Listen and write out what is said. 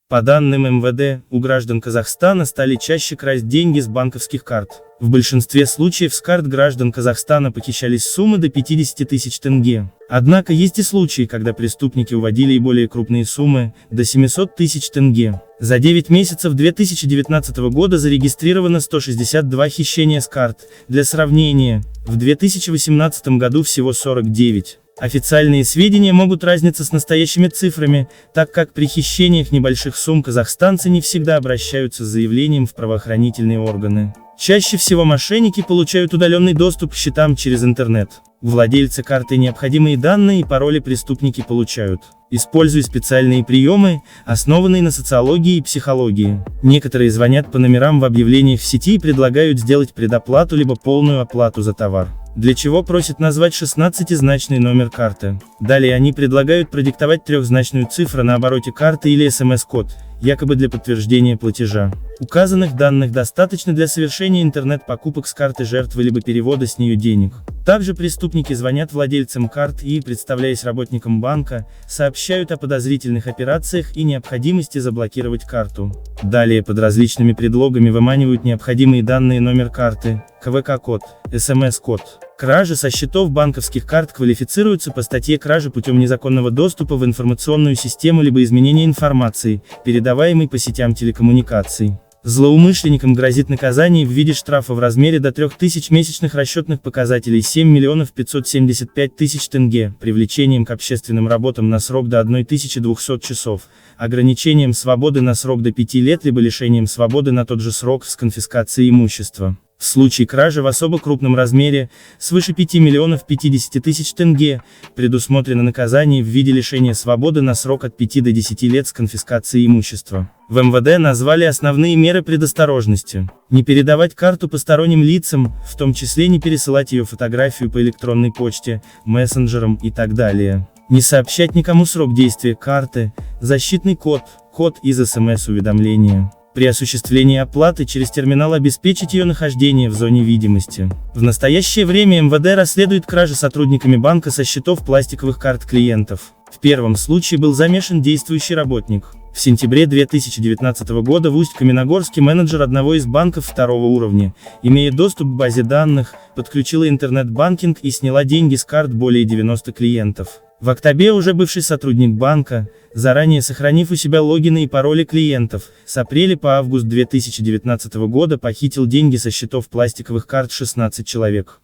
По данным МВД, у граждан Казахстана стали чаще красть деньги с банковских карт. В большинстве случаев с карт граждан Казахстана похищались суммы до 50 тысяч тенге. Однако есть и случаи, когда преступники уводили и более крупные суммы, до 700 тысяч тенге. За 9 месяцев 2019 года зарегистрировано 162 хищения с карт. Для сравнения, в 2018 году всего 49. Официальные сведения могут разниться с настоящими цифрами, так как при хищениях небольших сумм казахстанцы не всегда обращаются с заявлением в правоохранительные органы. Чаще всего мошенники получают удаленный доступ к счетам через интернет. Владельцы карты необходимые данные и пароли преступники получают, используя специальные приемы, основанные на социологии и психологии. Некоторые звонят по номерам в объявлениях в сети и предлагают сделать предоплату либо полную оплату за товар, для чего просят назвать 16-значный номер карты. Далее они предлагают продиктовать трехзначную цифру на обороте карты или СМС-код, якобы для подтверждения платежа. Указанных данных достаточно для совершения интернет-покупок с карты жертвы либо перевода с нее денег. Также преступники звонят владельцам карт и, представляясь работником банка, сообщают о подозрительных операциях и необходимости заблокировать карту. Далее под различными предлогами выманивают необходимые данные: номер карты, КВК-код, СМС-код. Кражи со счетов банковских карт квалифицируются по статье «Кража путем незаконного доступа в информационную систему либо изменения информации, передаваемой по сетям телекоммуникаций». Злоумышленникам грозит наказание в виде штрафа в размере до 3000 месячных расчетных показателей 7 575 000 тенге, привлечением к общественным работам на срок до 1200 часов, ограничением свободы на срок до 5 лет либо лишением свободы на тот же срок с конфискацией имущества. В случае кражи в особо крупном размере, свыше 5 50 000 тенге, предусмотрено наказание в виде лишения свободы на срок от 5 до 10 лет с конфискацией имущества. В МВД назвали основные меры предосторожности: не передавать карту посторонним лицам, в том числе не пересылать ее фотографию по электронной почте, мессенджерам и так далее. Не сообщать никому срок действия карты, защитный код, код из СМС-уведомления. При осуществлении оплаты через терминал обеспечить ее нахождение в зоне видимости. В настоящее время МВД расследует кражи сотрудниками банка со счетов пластиковых карт клиентов. В первом случае был замешан действующий работник. В сентябре 2019 года в Усть-Каменогорске менеджер одного из банков второго уровня, имея доступ к базе данных, подключила интернет-банкинг и сняла деньги с карт более 90 клиентов. В октябре уже бывший сотрудник банка, заранее сохранив у себя логины и пароли клиентов, с апреля по август 2019 года похитил деньги со счетов пластиковых карт 16 человек.